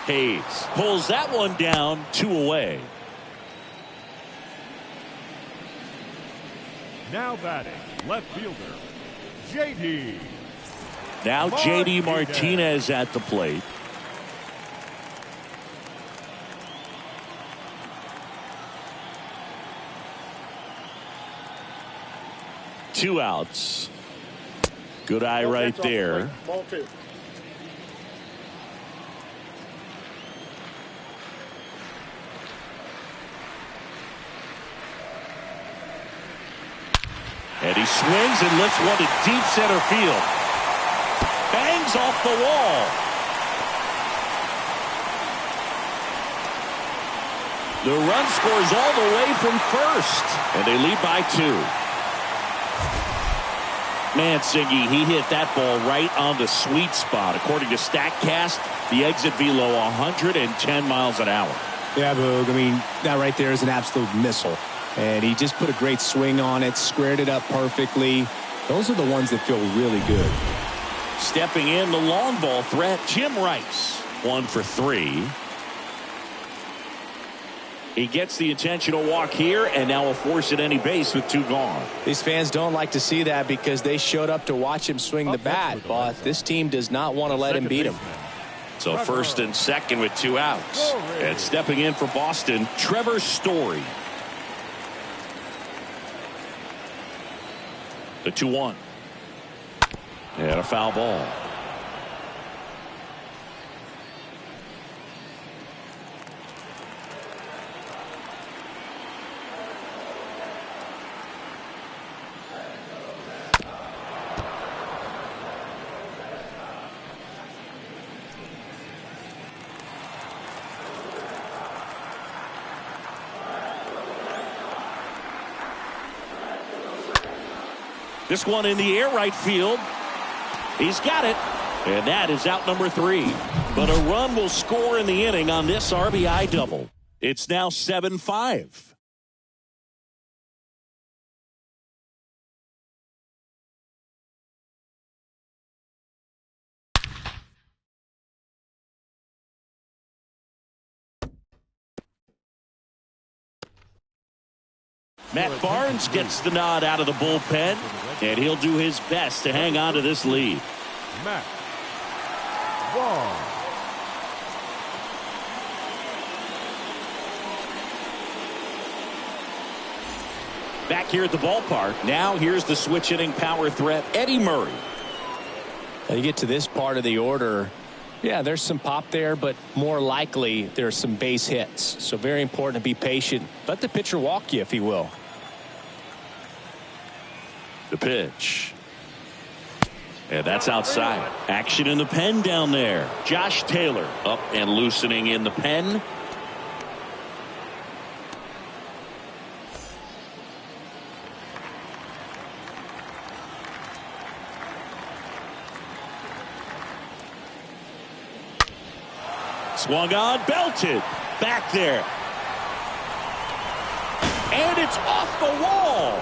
Hayes pulls that one down, 2 away. Now batting, left fielder, J.D. Now J.D. Martinez at the plate. Two outs. Good eye right there. Ball 2. And he swings and lifts one to deep center field. Bangs off the wall. The run scores all the way from first. And they lead by 2. Man, Singy, he hit that ball right on the sweet spot. According to StatCast, the exit velo 110 miles an hour. Yeah, Boog. I mean, that right there is an absolute missile. And he just put a great swing on it, squared it up perfectly. Those are the ones that feel really good. Stepping in, the long ball threat, Jim Rice. 1 for 3. He gets the intentional walk here, and now a force at any base with 2 gone. These fans don't like to see that because they showed up to watch him swing the bat, but this team does not want to let him beat him. So first and second with 2 outs. And stepping in for Boston, Trevor Story. The 2-1. And a foul ball. This one in the air right field. He's got it. And that is out number 3. But a run will score in the inning on this RBI double. It's now 7-5. Matt Barnes gets the nod out of the bullpen, and he'll do his best to hang on to this lead. Matt Barnes. Back here at the ballpark, now here's the switch hitting power threat, Eddie Murray. Now you get to this part of the order. Yeah, there's some pop there, but more likely there's some base hits. So very important to be patient. Let the pitcher walk you if he will. The pitch. And that's outside. Action in the pen down there. Josh Taylor up and loosening in the pen. Swung on, belted. Back there. And it's off the wall.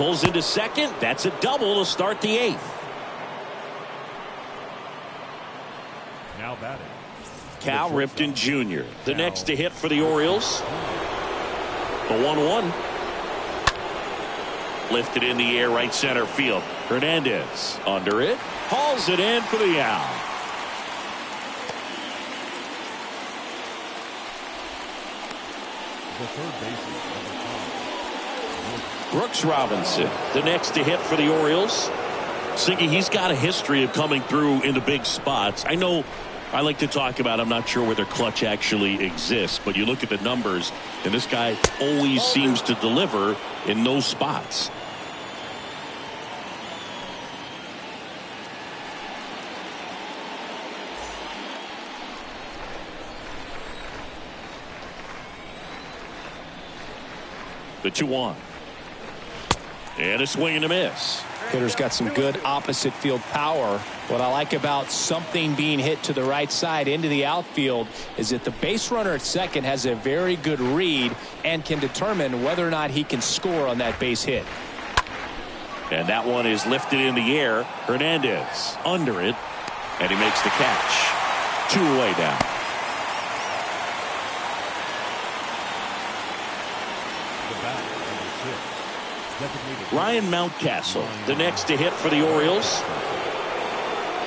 pulls into second. That's a double to start the 8th. Now batting. Cal Ripken Jr., the next to hit for the Orioles. The 1-1. Lifted in the air, right center field. Hernandez under it. Hauls it in for the out. The third baseman. Brooks Robinson, the next to hit for the Orioles. Singy, he's got a history of coming through into big spots. I know I like to talk about, I'm not sure whether clutch actually exists, but you look at the numbers, and this guy always seems to deliver in those spots. The 2-1. And a swing and a miss. Hitter's got some good opposite field power. What I like about something being hit to the right side into the outfield is that the base runner at second has a very good read and can determine whether or not he can score on that base hit. And that one is lifted in the air. Hernandez under it, and he makes the catch. 2 away now. Ryan Mountcastle, the next to hit for the Orioles.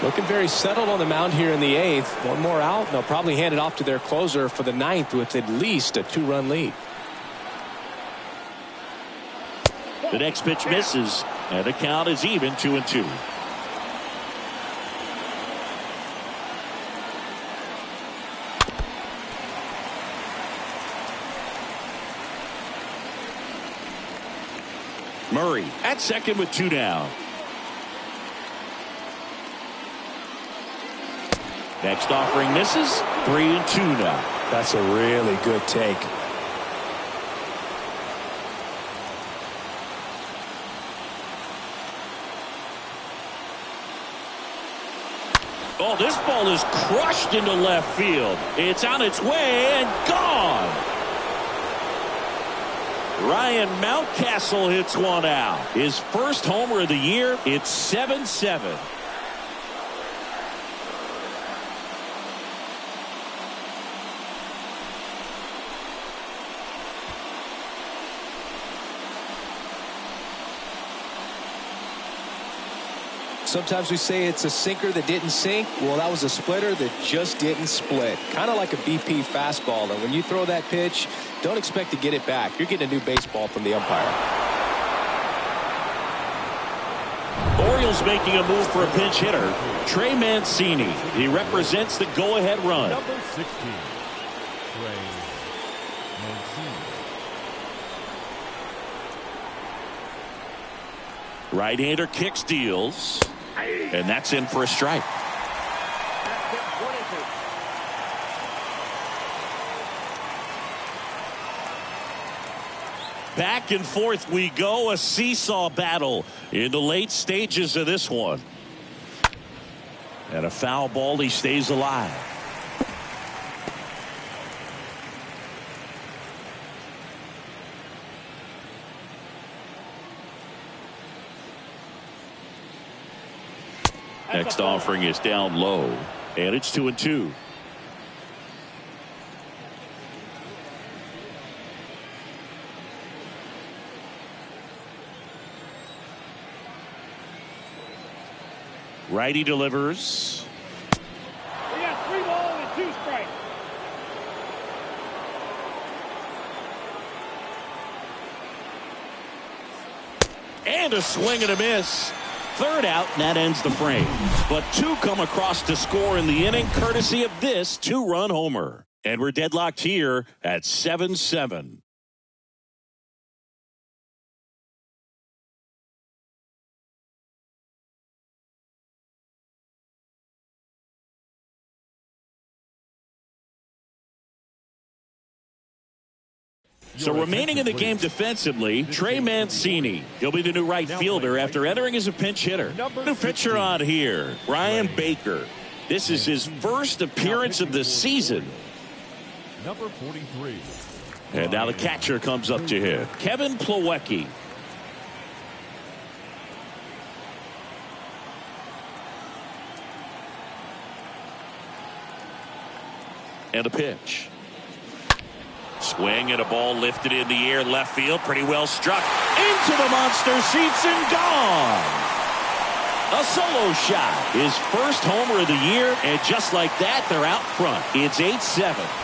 Looking very settled on the mound here in the 8th. One more out, and they'll probably hand it off to their closer for the 9th with at least a 2-run lead. The next pitch misses, and the count is even 2-2. Murray at second with 2 down. Next offering misses. 3-2 now. That's a really good take. Oh, this ball is crushed into left field. It's on its way and gone. Ryan Mountcastle hits one out. His first homer of the year. It's 7-7. Sometimes we say it's a sinker that didn't sink. Well, that was a splitter that just didn't split. Kind of like a BP fastball. And when you throw that pitch, don't expect to get it back. You're getting a new baseball from the umpire. Orioles making a move for a pinch hitter. Trey Mancini. He represents the go-ahead run. Number 16, Trey Mancini. Right-hander kicks, deals. And that's in for a strike. Back and forth we go. A seesaw battle in the late stages of this one. And a foul ball. He stays alive. Next offering is down low, and it's 2-2. Righty delivers. We got 3 balls and 2 strikes. And a swing and a miss. Third out, and that ends the frame. But 2 come across to score in the inning, courtesy of this 2-run homer. And we're deadlocked here at 7-7. So remaining in the game defensively, Trey Mancini. He'll be the new right fielder after entering as a pinch hitter. New pitcher on here, Ryan Baker. This is his first appearance of the season. Number 43. And now the catcher comes up to hit. Kevin Plawecki. And a pitch. Swing and a ball lifted in the air, left field, pretty well struck into the monster seats and gone. A solo shot, his first homer of the year, and just like that, they're out front. It's 8-7.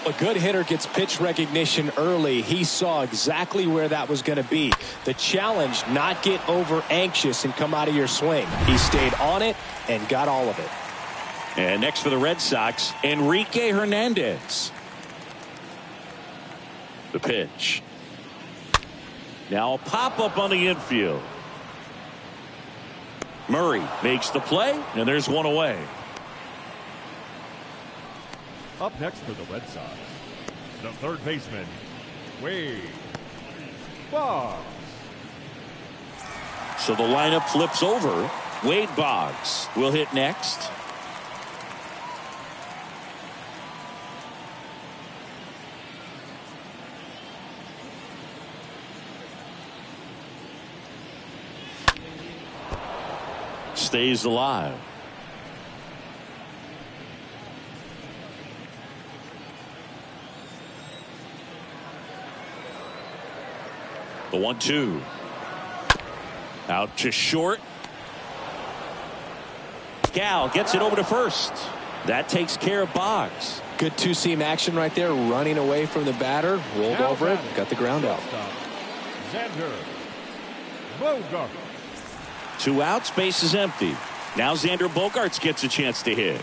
A good hitter gets pitch recognition early. He saw exactly where that was going to be. The challenge, not get over anxious and come out of your swing. He stayed on it and got all of it. And next for the Red Sox, Enrique Hernandez. The pitch. Now a pop-up on the infield. Murray makes the play, and there's one away. Up next for the Red Sox, the third baseman, Wade Boggs. So the lineup flips over. Wade Boggs will hit next. Stays alive. The 1-2. Out to short. Gal gets it over to first. That takes care of Boggs. Good two-seam action right there, running away from the batter, rolled Now over it, batting. got the ground out. Xander Bogaerts. 2 outs, base is empty. Now Xander Bogaerts gets a chance to hit.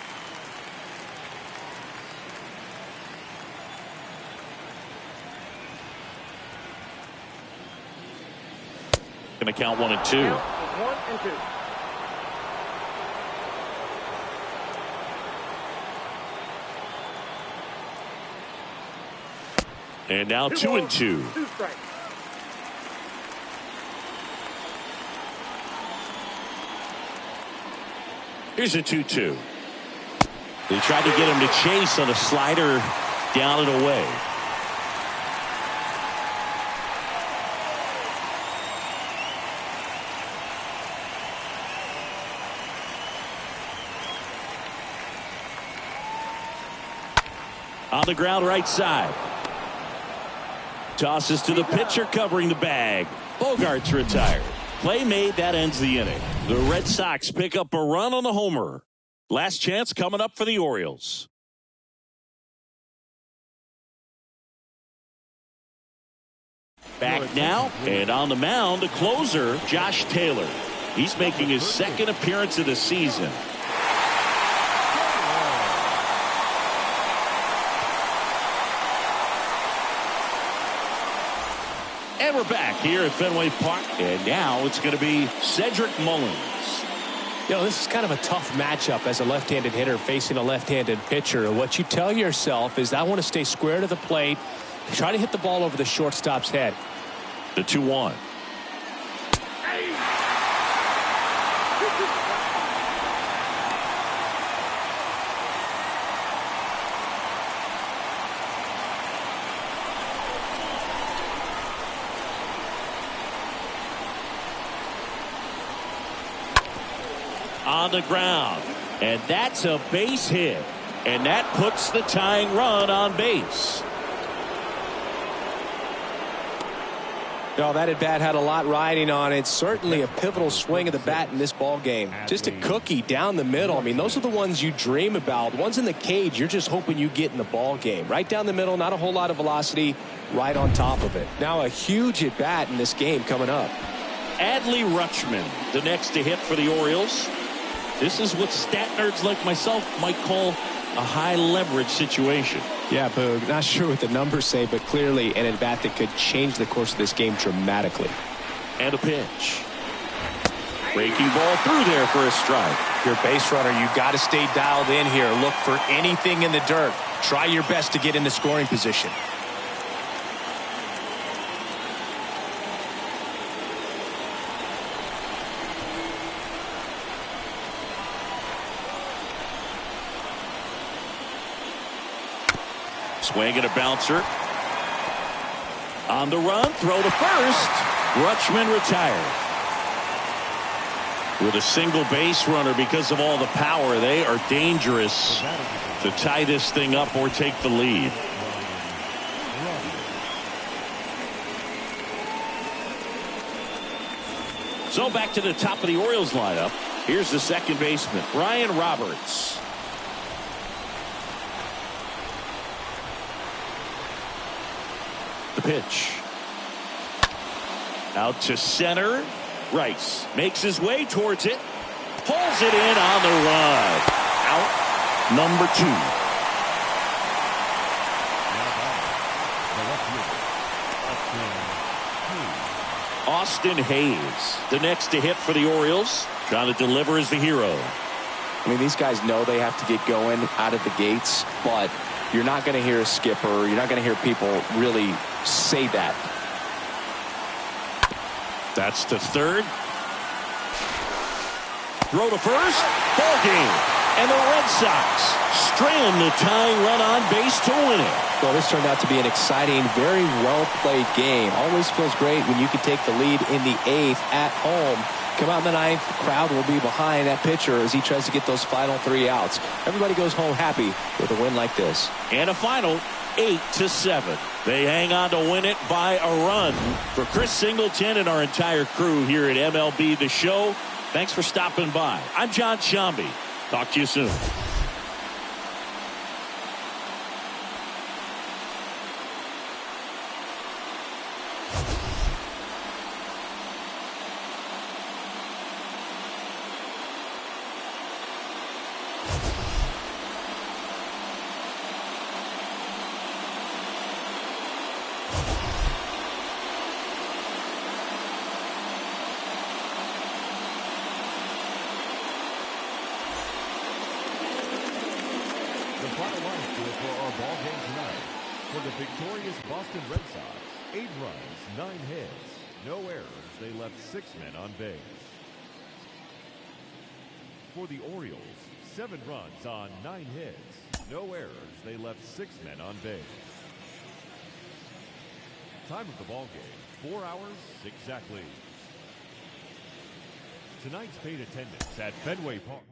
Going to count 1 and 2. 1 and 2. And now 2 and 2. 2 strikes. Here's a 2-2. They tried to get him to chase on a slider down and away. On the ground right side. Tosses to the pitcher covering the bag. Bogaerts retired. Play made, that ends the inning. The Red Sox pick up a run on the homer. Last chance coming up for the Orioles. Back now, and on the mound, the closer, Josh Taylor. He's making his second appearance of the season. And we're back here at Fenway Park. And now it's going to be Cedric Mullins. You know, this is kind of a tough matchup as a left-handed hitter facing a left-handed pitcher. What you tell yourself is, I want to stay square to the plate, try to hit the ball over the shortstop's head. The 2-1. On the ground, and that's a base hit, and that puts the tying run on base. No, that at bat had a lot riding on it. Certainly a pivotal swing of the bat in this ball game. Just a cookie down the middle. I mean, those are the ones you dream about. Ones in the cage, you're just hoping you get in the ball game. Right down the middle, not a whole lot of velocity, right on top of it. Now a huge at bat in this game coming up. Adley Rutschman, the next to hit for the Orioles. This is what stat nerds like myself might call a high leverage situation. Yeah, Boog, not sure what the numbers say, but clearly an at-bat that could change the course of this game dramatically. And a pitch. Breaking ball through there for a strike. Your base runner, you got to stay dialed in here. Look for anything in the dirt. Try your best to get into scoring position. Swing and a bouncer. On the run, throw to first. Rutschman retired. With a single base runner because of all the power, they are dangerous to tie this thing up or take the lead. So back to the top of the Orioles lineup. Here's the second baseman, Ryan Roberts. The pitch. Out to center. Rice makes his way towards it. Pulls it in on the run. Out number 2. Austin Hayes, the next to hit for the Orioles. Trying to deliver as the hero. I mean, these guys know they have to get going out of the gates, but you're not going to hear a skipper. You're not going to hear people really say that. That's to third. Throw to first. Ball game. And the Red Sox strand the tying run on base to win it. Well, this turned out to be an exciting, very well-played game. Always feels great when you can take the lead in the 8th at home. Come out in the 9th, the crowd will be behind that pitcher as he tries to get those final 3 outs. Everybody goes home happy with a win like this. And a final 8-7. They hang on to win it by a run. For Chris Singleton and our entire crew here at MLB The Show, thanks for stopping by. I'm John Shambi. Talk to you soon. Final line score for our ball game tonight. For the victorious Boston Red Sox, 8 runs, 9 hits, no errors. They left 6 men on base. For the Orioles, 7 runs on 9 hits, no errors. They left 6 men on base. Time of the ball game, 4 hours exactly. Tonight's paid attendance at Fenway Park.